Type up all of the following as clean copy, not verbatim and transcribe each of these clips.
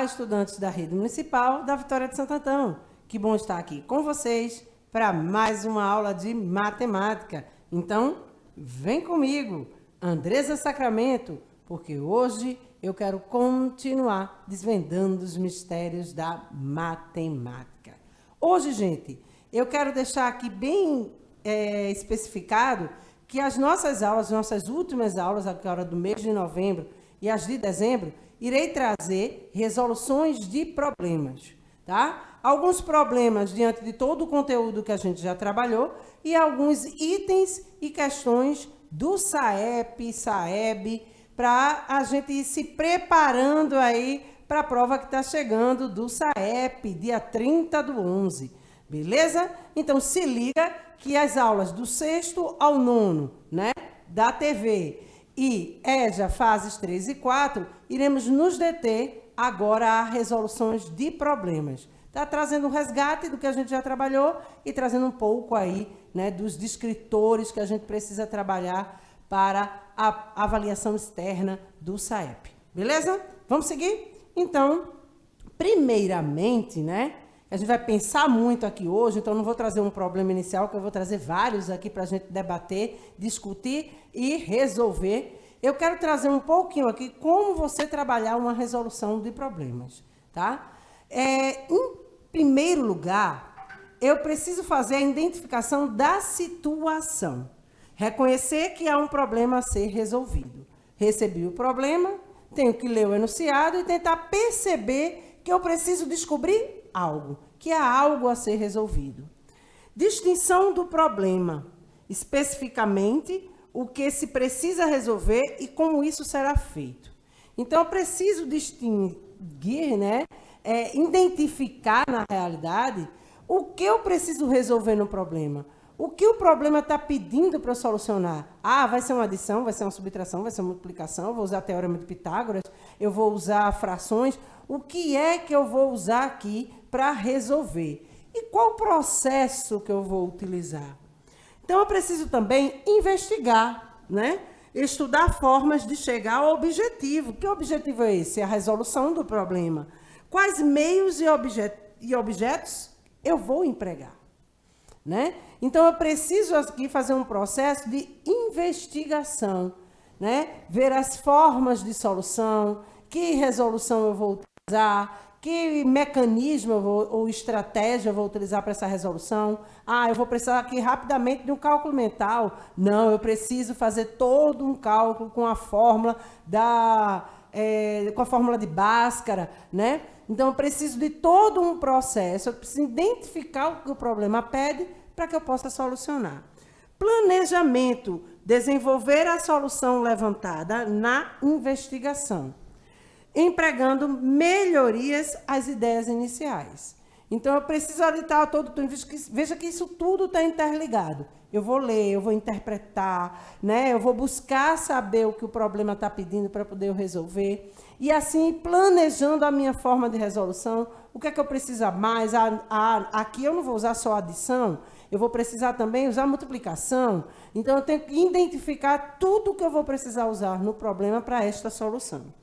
Olá, estudantes da Rede Municipal da Vitória de Santo Antão. Que bom estar aqui com vocês para mais uma aula de matemática. Então, vem comigo, Andresa Sacramento, porque hoje eu quero continuar desvendando os mistérios da matemática. Hoje, gente, eu quero deixar aqui bem especificado que as nossas aulas, nossas últimas aulas, agora do mês de novembro e as de dezembro, irei trazer resoluções de problemas, tá? Alguns problemas diante de todo o conteúdo que a gente já trabalhou e alguns itens e questões do SAEP, SAEB, para a gente ir se preparando aí para a prova que está chegando do SAEP, dia 30/11, beleza? Então, se liga que as aulas do 6º ao 9º, né, da TV e EJA, fases 3 e 4, iremos nos deter agora a resoluções de problemas. Está trazendo um resgate do que a gente já trabalhou e trazendo um pouco aí, né, dos descritores que a gente precisa trabalhar para a avaliação externa do SAEP. Beleza? Vamos seguir? Então, primeiramente, né, a gente vai pensar muito aqui hoje, então não vou trazer um problema inicial, que eu vou trazer vários aqui para a gente debater, discutir e resolver. Eu quero trazer um pouquinho aqui como você trabalhar uma resolução de problemas, tá? Em primeiro lugar, eu preciso fazer a identificação da situação. Reconhecer que há um problema a ser resolvido. Recebi o problema, tenho que ler o enunciado e tentar perceber que eu preciso descobrir algo, que há algo a ser resolvido. Distinção do problema, especificamente o que se precisa resolver e como isso será feito. Então, eu preciso distinguir, né, identificar na realidade o que eu preciso resolver no problema. O que o problema está pedindo para eu solucionar? Ah, vai ser uma adição, vai ser uma subtração, vai ser uma multiplicação, eu vou usar teorema de Pitágoras, eu vou usar frações. O que é que eu vou usar aqui para resolver? E qual processo que eu vou utilizar? Então, eu preciso também investigar, né? Estudar formas de chegar ao objetivo. Que objetivo é esse? A resolução do problema. Quais meios e objetos eu vou empregar, né? Então, eu preciso aqui fazer um processo de investigação, né? Ver as formas de solução, que resolução eu vou utilizar, que mecanismo ou estratégia eu vou utilizar para essa resolução. Ah, eu vou precisar aqui rapidamente de um cálculo mental. Não, eu preciso fazer todo um cálculo com a fórmula de Bhaskara, né? Então, eu preciso de todo um processo, eu preciso identificar o que o problema pede para que eu possa solucionar. Planejamento, desenvolver a solução levantada na investigação, empregando melhorias às ideias iniciais. Então, eu preciso auditar todo o tempo. Veja que isso tudo está interligado. Eu vou ler, eu vou interpretar, né? Eu vou buscar saber o que o problema está pedindo para poder eu resolver. E assim, planejando a minha forma de resolução, o que é que eu preciso mais? Aqui eu não vou usar só adição, eu vou precisar também usar multiplicação. Então, eu tenho que identificar tudo o que eu vou precisar usar no problema para esta solução.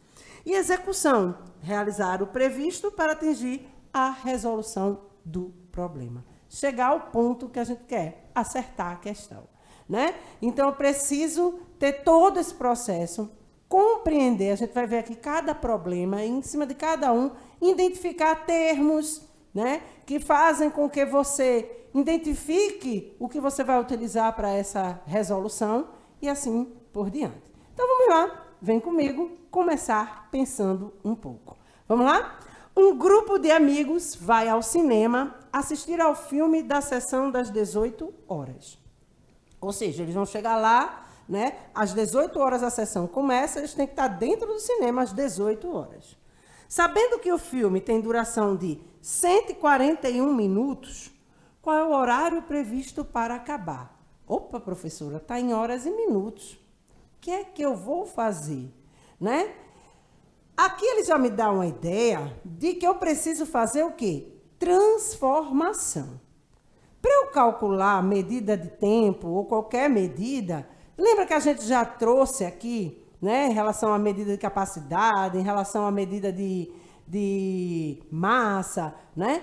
E execução, realizar o previsto para atingir a resolução do problema. Chegar ao ponto que a gente quer, acertar a questão, né? Então, eu preciso ter todo esse processo, compreender, a gente vai ver aqui cada problema, em cima de cada um, identificar termos, né, que fazem com que você identifique o que você vai utilizar para essa resolução e assim por diante. Então, vamos lá, vem comigo começar pensando um pouco. Vamos lá? Um grupo de amigos vai ao cinema assistir ao filme da sessão das 18 horas. Ou seja, eles vão chegar lá, né? Às 18 horas a sessão começa, eles têm que estar dentro do cinema às 18 horas. Sabendo que o filme tem duração de 141 minutos, qual é o horário previsto para acabar? Opa, professora, está em horas e minutos. O que é que eu vou fazer? Né? Aqui ele já me dá uma ideia de que eu preciso fazer o quê? Transformação. Para eu calcular a medida de tempo ou qualquer medida, lembra que a gente já trouxe aqui, né, em relação à medida de capacidade, em relação à medida de de massa, né?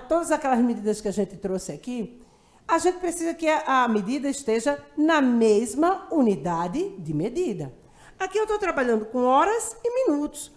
Todas aquelas medidas que a gente trouxe aqui, a gente precisa que a medida esteja na mesma unidade de medida. Aqui eu estou trabalhando com horas e minutos.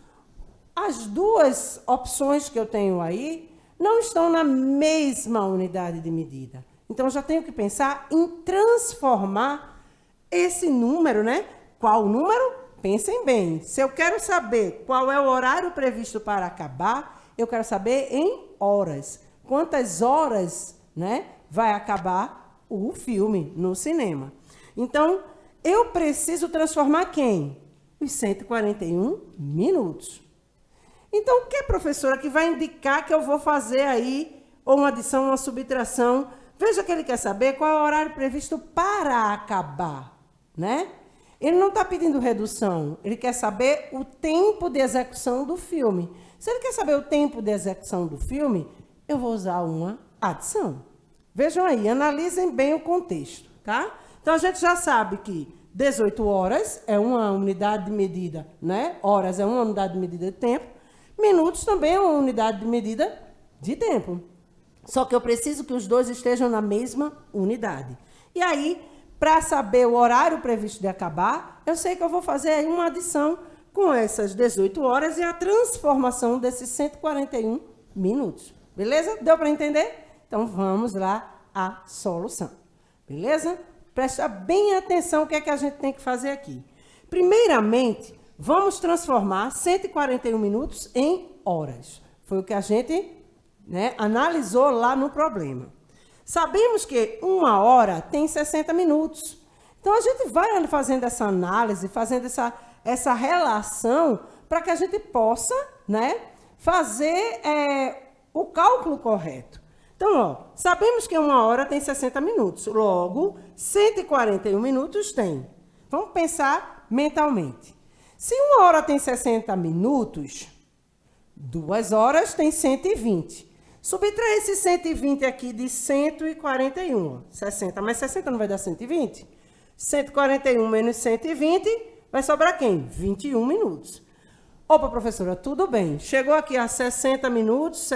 As duas opções que eu tenho aí não estão na mesma unidade de medida. Então, eu já tenho que pensar em transformar esse número, né? Qual o número? Pensem bem. Se eu quero saber qual é o horário previsto para acabar, eu quero saber em horas. Quantas horas, né, vai acabar o filme no cinema. Então, eu preciso transformar quem? Os 141 minutos. Então, que professora que vai indicar que eu vou fazer aí ou uma adição, uma subtração? Veja que ele quer saber qual é o horário previsto para acabar, né? Ele não está pedindo redução, ele quer saber o tempo de execução do filme. Se ele quer saber o tempo de execução do filme, eu vou usar uma adição. Vejam aí, analisem bem o contexto, tá? Então, a gente já sabe que 18 horas é uma unidade de medida, né? Horas é uma unidade de medida de tempo. Minutos também é uma unidade de medida de tempo. Só que eu preciso que os dois estejam na mesma unidade. E aí, para saber o horário previsto de acabar, eu sei que eu vou fazer aí uma adição com essas 18 horas e a transformação desses 141 minutos. Beleza? Deu para entender? Então, vamos lá à solução. Beleza? Presta bem atenção o que é que a gente tem que fazer aqui. Primeiramente, vamos transformar 141 minutos em horas. Foi o que a gente, né, analisou lá no problema. Sabemos que uma hora tem 60 minutos. Então, a gente vai fazendo essa análise, fazendo essa relação para que a gente possa, né, fazer o cálculo correto. Então, ó, sabemos que uma hora tem 60 minutos. Logo, 141 minutos tem. Vamos pensar mentalmente. Se uma hora tem 60 minutos, 2 horas tem 120. Subtrai esse 120 aqui de 141. 60 mais 60 não vai dar 120? 141 menos 120 vai sobrar quem? 21 minutos. Opa, professora, tudo bem. Chegou aqui a 60 minutos,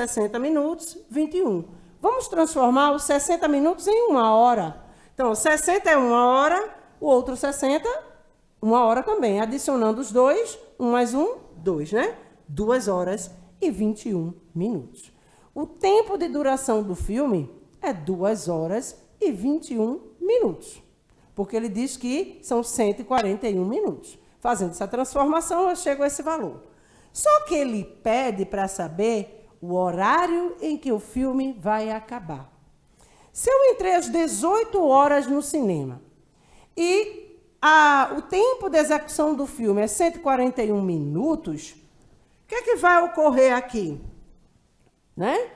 21. Vamos transformar os 60 minutos em uma hora. Então, 60 é uma hora, o outro 60, uma hora também. Adicionando os dois, 1 mais 1, 2, né? 2 horas e 21 minutos. O tempo de duração do filme é 2 horas e 21 minutos. Porque ele diz que são 141 minutos. Fazendo essa transformação, eu chego a esse valor. Só que ele pede para saber o horário em que o filme vai acabar. Se eu entrei às 18 horas no cinema e o tempo de execução do filme é 141 minutos, o que é que vai ocorrer aqui? Né?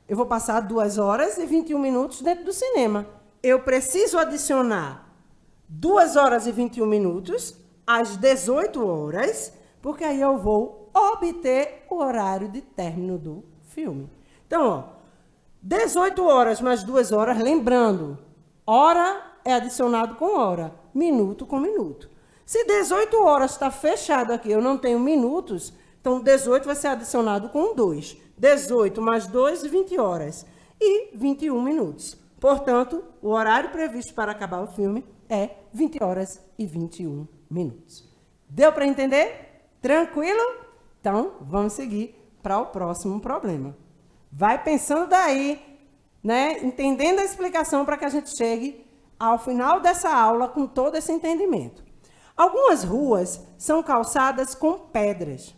Eu vou passar 2 horas e 21 minutos dentro do cinema. Eu preciso adicionar 2 horas e 21 minutos às 18 horas, porque aí eu vou obter o horário de término do filme. Então, ó, 18 horas mais 2 horas, lembrando, hora é adicionado com hora, minuto com minuto. Se 18 horas está fechado aqui, eu não tenho minutos, então 18 vai ser adicionado com 2. 18 mais 2, 20 horas e 21 minutos. Portanto, o horário previsto para acabar o filme é 20 horas e 21 minutos. Deu para entender? Tranquilo? Então, vamos seguir para o próximo problema. Vai pensando daí, né? Entendendo a explicação para que a gente chegue ao final dessa aula com todo esse entendimento. Algumas ruas são calçadas com pedras.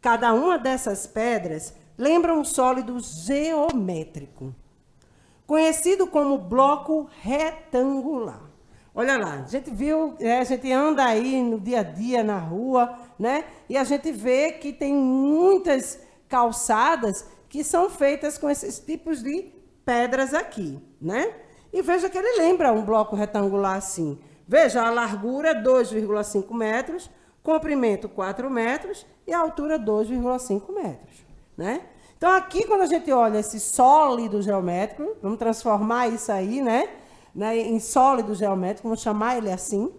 Cada uma dessas pedras lembra um sólido geométrico, conhecido como bloco retangular. Olha lá, a gente viu, a gente anda aí no dia a dia, na rua, né? E a gente vê que tem muitas calçadas que são feitas com esses tipos de pedras aqui, né? E veja que ele lembra um bloco retangular assim. Veja, a largura 2,5 metros, comprimento 4 metros e a altura 2,5 metros, né? Então, aqui, quando a gente olha esse sólido geométrico, vamos transformar isso aí, né, em sólido geométrico, vamos chamar ele assim,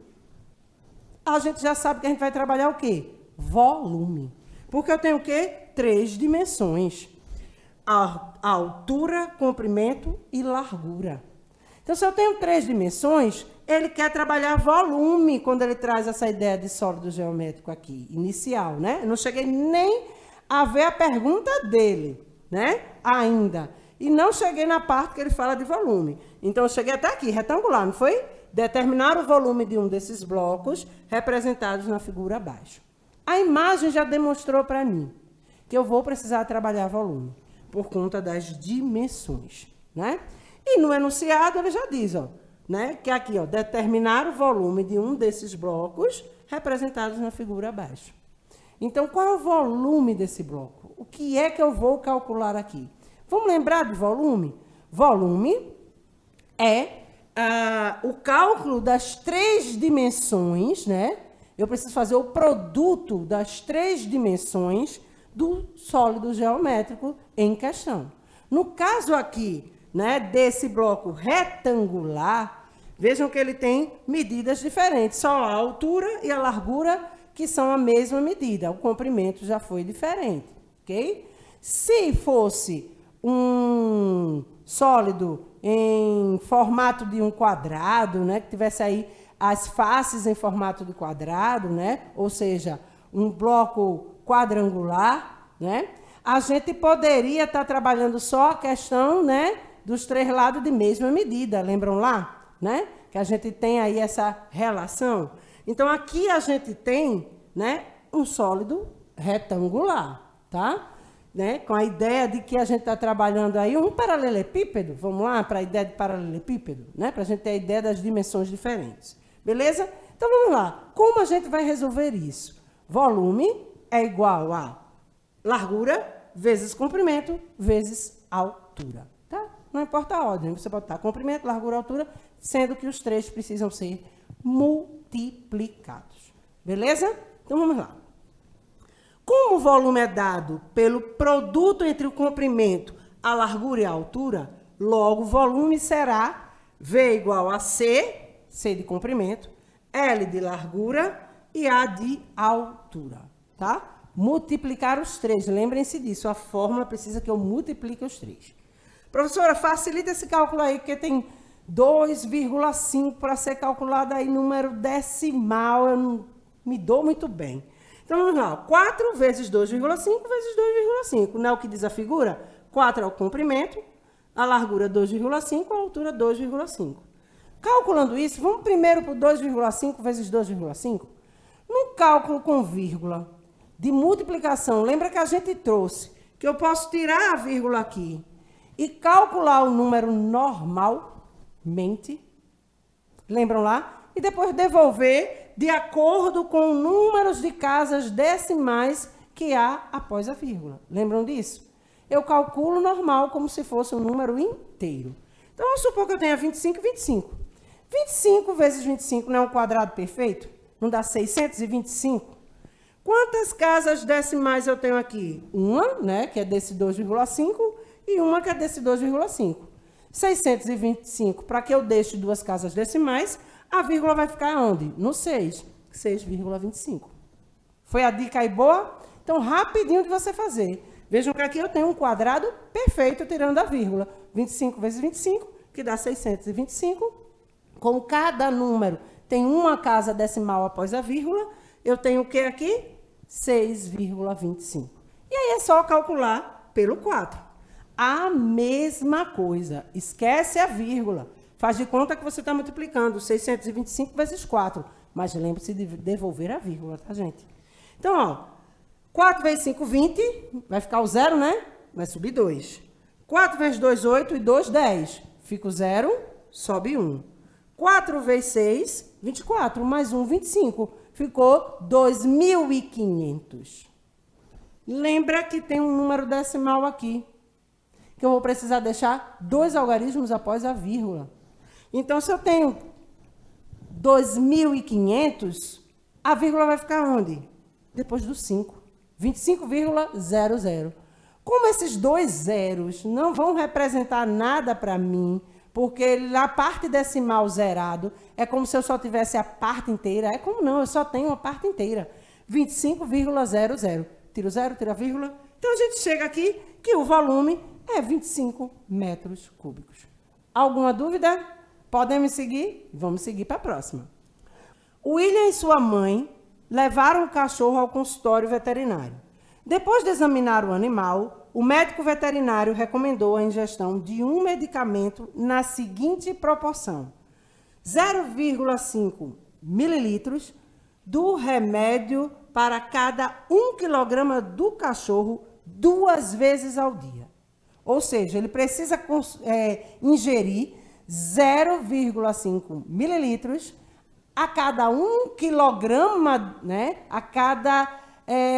a gente já sabe que a gente vai trabalhar o quê? Volume. Porque eu tenho o quê? três dimensões: a altura, comprimento e largura. Então, se eu tenho três dimensões, ele quer trabalhar volume quando ele traz essa ideia de sólido geométrico aqui, inicial, né? Eu não cheguei nem a ver a pergunta dele, né? Ainda. E não cheguei na parte que ele fala de volume. Então, eu cheguei até aqui, retangular, não foi? Determinar o volume de um desses blocos representados na figura abaixo. A imagem já demonstrou para mim que eu vou precisar trabalhar volume por conta das dimensões, né? E no enunciado ele já diz, ó, né, que aqui, ó, determinar o volume de um desses blocos representados na figura abaixo. Então, qual é o volume desse bloco? O que é que eu vou calcular aqui? Vamos lembrar de volume? Volume é o cálculo das três dimensões, né? Eu preciso fazer o produto das três dimensões do sólido geométrico em questão. No caso aqui, né, desse bloco retangular, vejam que ele tem medidas diferentes, só a altura e a largura que são a mesma medida, o comprimento já foi diferente, ok? Se fosse um sólido em formato de um quadrado, né, que tivesse aí as faces em formato de quadrado, né, ou seja, um bloco quadrangular, né, a gente poderia estar trabalhando só a questão, né, dos três lados de mesma medida, lembram lá, né, que a gente tem aí essa relação. Então, aqui a gente tem, né, um sólido retangular, tá? Né, com a ideia de que a gente está trabalhando aí um paralelepípedo, vamos lá para a ideia de paralelepípedo, né, para a gente ter a ideia das dimensões diferentes. Beleza? Então, vamos lá. Como a gente vai resolver isso? Volume é igual a largura vezes comprimento vezes altura, tá? Não importa a ordem, você pode botar comprimento, largura, altura, sendo que os três precisam ser multiplicados. Beleza? Então, vamos lá. Como o volume é dado pelo produto entre o comprimento, a largura e a altura, logo o volume será V igual a C de comprimento, L de largura e A de altura, tá? Multiplicar os três, lembrem-se disso, a fórmula precisa que eu multiplique os três. Professora, facilita esse cálculo aí, porque tem 2,5 para ser calculado aí número decimal, eu não me dou muito bem. Então, vamos lá, 4 vezes 2,5 vezes 2,5, não é o que diz a figura? 4 é o comprimento, a largura 2,5, a altura 2,5. Calculando isso, vamos primeiro para o 2,5 vezes 2,5? No cálculo com vírgula de multiplicação, lembra que a gente trouxe que eu posso tirar a vírgula aqui e calcular o número normalmente, lembram lá? E depois devolver de acordo com números de casas decimais que há após a vírgula. Lembram disso? Eu calculo normal como se fosse um número inteiro. Então, vamos supor que eu tenha 25 e 25. 25 vezes 25 não é um quadrado perfeito? Não dá 625? Quantas casas decimais eu tenho aqui? Uma, né, que é desse 2,5 e uma que é desse 2,5. 625, para que eu deixe duas casas decimais, a vírgula vai ficar onde? No 6, 6,25. Foi a dica aí boa? Então, rapidinho de você fazer. Vejam que aqui eu tenho um quadrado perfeito tirando a vírgula. 25 vezes 25, que dá 625. Como cada número tem uma casa decimal após a vírgula, eu tenho o que aqui? 6,25. E aí é só calcular pelo 4. A mesma coisa. Esquece a vírgula. Faz de conta que você está multiplicando 625 vezes 4. Mas lembre-se de devolver a vírgula, tá, gente? Então, ó, 4 vezes 5, 20. Vai ficar o 0, né? Vai subir 2. 4 vezes 2, 8. E 2, 10. Fica o 0, sobe 1. 4 vezes 6, 24. Mais 1, 25. Ficou 2.500. Lembra que tem um número decimal aqui, que eu vou precisar deixar 2 algarismos após a vírgula. Então, se eu tenho 2.500, a vírgula vai ficar onde? Depois do 5. 25,00. Como esses dois zeros não vão representar nada para mim, porque na parte decimal zerado é como se eu só tivesse a parte inteira. É como não, eu só tenho a parte inteira. 25,00. Tira o zero, tira a vírgula, Então, a gente chega aqui que o volume é 25 metros cúbicos. Alguma dúvida? Podem me seguir? Vamos seguir para a próxima. William e sua mãe levaram o cachorro ao consultório veterinário. Depois de examinar o animal, o médico veterinário recomendou a ingestão de um medicamento na seguinte proporção: 0,5 mililitros do remédio para cada 1 quilograma do cachorro 2 vezes ao dia. Ou seja, ele precisa ingerir 0,5 mililitros a cada 1 quilograma, né? A cada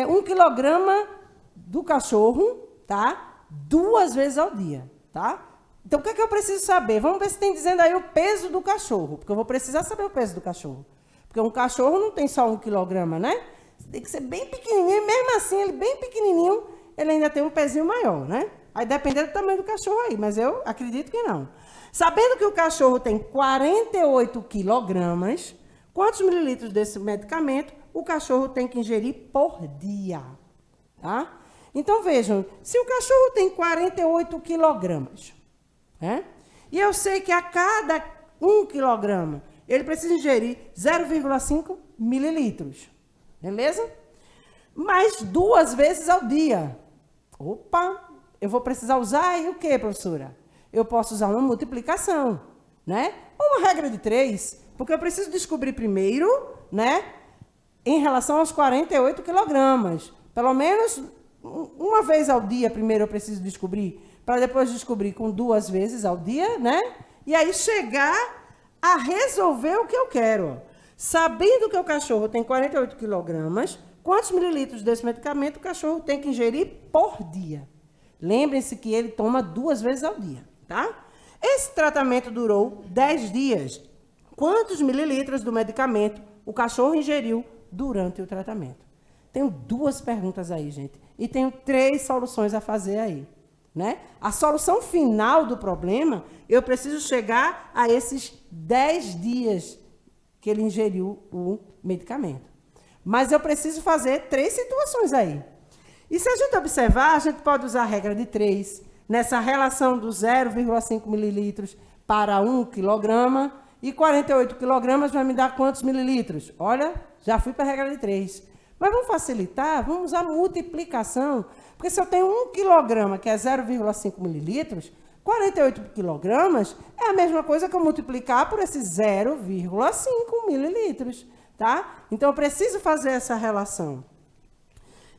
1 quilograma do cachorro, tá? 2 vezes ao dia, tá? Então, o que é que eu preciso saber? Vamos ver se tem dizendo aí o peso do cachorro, porque eu vou precisar saber o peso do cachorro. Porque um cachorro não tem só 1 quilograma, né? Tem que ser bem pequenininho, e mesmo assim, ele bem pequenininho, ele ainda tem um pezinho maior, né? Aí depende do tamanho do cachorro aí, mas eu acredito que não. Sabendo que o cachorro tem 48 quilogramas, quantos mililitros desse medicamento o cachorro tem que ingerir por dia? Tá? Então, vejam, se o cachorro tem 48 quilogramas, né? E eu sei que a cada 1 quilograma ele precisa ingerir 0,5 mililitros, beleza? Mas 2 vezes ao dia. Opa, eu vou precisar usar aí o quê, professora? Eu posso usar uma multiplicação, né? Ou uma regra de 3, porque eu preciso descobrir primeiro, né, em relação aos 48 quilogramas. Pelo menos uma vez ao dia primeiro eu preciso descobrir, para depois descobrir com 2 vezes ao dia, né? E aí chegar a resolver o que eu quero. Sabendo que o cachorro tem 48 quilogramas, quantos mililitros desse medicamento o cachorro tem que ingerir por dia? Lembrem-se que ele toma 2 vezes ao dia, tá? Esse tratamento durou 10 dias. Quantos mililitros do medicamento o cachorro ingeriu durante o tratamento? Tenho 2 perguntas aí, gente. E tenho 3 soluções a fazer aí, né? A solução final do problema, eu preciso chegar a esses 10 dias que ele ingeriu o medicamento. Mas eu preciso fazer 3 situações aí. E se a gente observar, a gente pode usar a regra de 3, nessa relação do 0,5 mililitros para 1 quilograma, e 48 quilogramas vai me dar quantos mililitros? Olha, já fui para a regra de 3. Mas vamos facilitar, vamos usar multiplicação, porque se eu tenho 1 quilograma, que é 0,5 mililitros, 48 quilogramas é a mesma coisa que eu multiplicar por esses 0,5 mililitros, tá? Então, eu preciso fazer essa relação.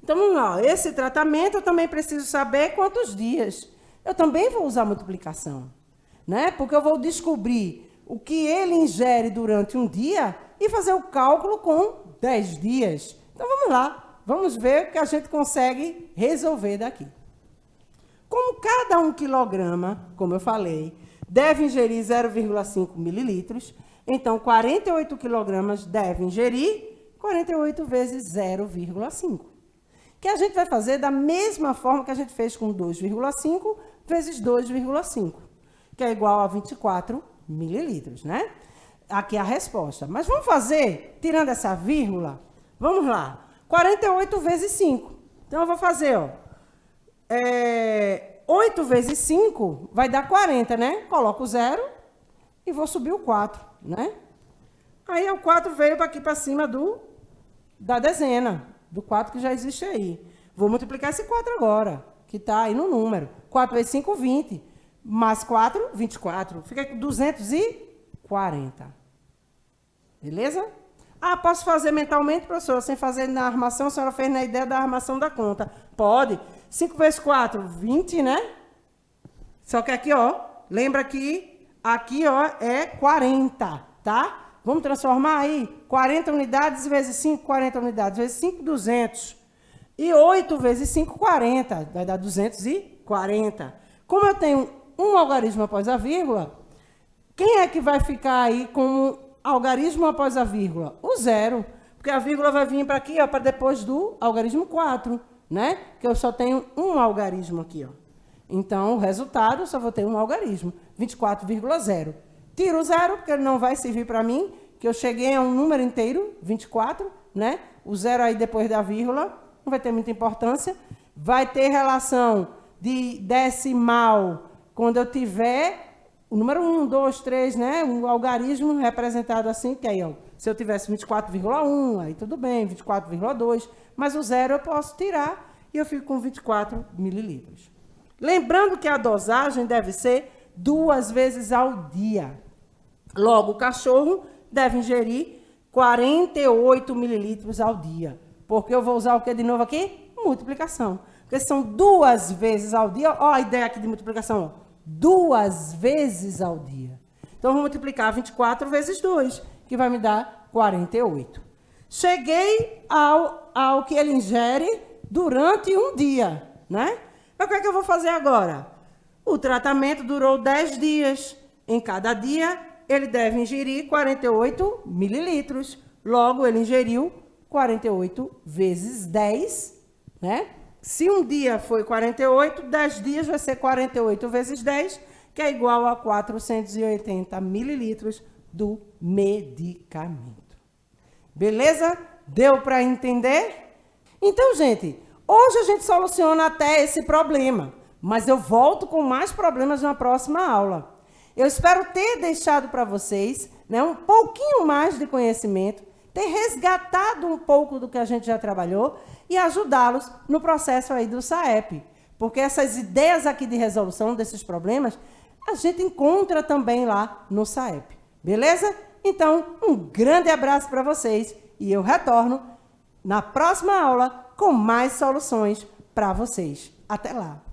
Então, vamos lá. Esse tratamento eu também preciso saber quantos dias. Eu também vou usar multiplicação, né? Porque eu vou descobrir o que ele ingere durante um dia e fazer o cálculo com 10 dias. Então, vamos lá. Vamos ver o que a gente consegue resolver daqui. Como cada 1 quilograma, como eu falei, deve ingerir 0,5 mililitros, então 48 quilogramas deve ingerir 48 vezes 0,5. Que a gente vai fazer da mesma forma que a gente fez com 2,5 vezes 2,5, que é igual a 24 mililitros, né? Aqui é a resposta. Mas vamos fazer, tirando essa vírgula, vamos lá. 48 vezes 5. Então, eu vou fazer, ó. 8 vezes 5 vai dar 40, né? Coloco o 0 e vou subir o 4, né? Aí, o 4 veio aqui para cima da dezena, do 4 que já existe aí. Vou multiplicar esse 4 agora, que está aí no número. 4 vezes 5, 20. Mais 4, 24. Fica com 240. Beleza? Ah, posso fazer mentalmente, professora, sem fazer na armação? A senhora fez na ideia da armação da conta. Pode. 5 vezes 4, 20, né? Só que aqui, ó, lembra que aqui, ó, é 40, tá? Vamos transformar aí 40 unidades vezes 5, 40 unidades vezes 5, 200. E 8 vezes 5, 40. Vai dar 240. Como eu tenho um algarismo após a vírgula, quem é que vai ficar aí como algarismo após a vírgula? O 0. Porque a vírgula vai vir para aqui, ó, para depois do algarismo 4, né? Que eu só tenho um algarismo aqui, ó. Então, o resultado, eu só vou ter um algarismo, 24,0. Tiro o 0, porque ele não vai servir para mim, que eu cheguei a um número inteiro, 24, né? O 0 aí depois da vírgula não vai ter muita importância. vai ter relação de decimal quando eu tiver o número 1, 2, 3, né? Um algarismo representado assim, que aí, ó, se eu tivesse 24,1, aí tudo bem, 24,2, mas o zero eu posso tirar e eu fico com 24 mililitros. Lembrando que a dosagem deve ser 2 vezes ao dia. Logo, o cachorro deve ingerir 48 mililitros ao dia. Porque eu vou usar o que de novo aqui? Multiplicação. Porque são 2 vezes ao dia. Ó a ideia aqui de multiplicação. 2 vezes ao dia. Então, eu vou multiplicar 24 vezes 2, que vai me dar 48. Cheguei ao que ele ingere durante um dia, né? Mas o que é que eu vou fazer agora? O tratamento durou 10 dias. Em cada dia, ele deve ingerir 48 mililitros. Logo, ele ingeriu 48 vezes 10, né? Se um dia foi 48, 10 dias vai ser 48 vezes 10, que é igual a 480 mililitros do medicamento. Beleza? Deu para entender? Então, gente, hoje a gente soluciona até esse problema, mas eu volto com mais problemas na próxima aula. Eu espero ter deixado para vocês, né, um pouquinho mais de conhecimento, ter resgatado um pouco do que a gente já trabalhou e ajudá-los no processo aí do SAEP. Porque essas ideias aqui de resolução desses problemas, a gente encontra também lá no SAEP. Beleza? Então, um grande abraço para vocês e eu retorno na próxima aula com mais soluções para vocês. Até lá!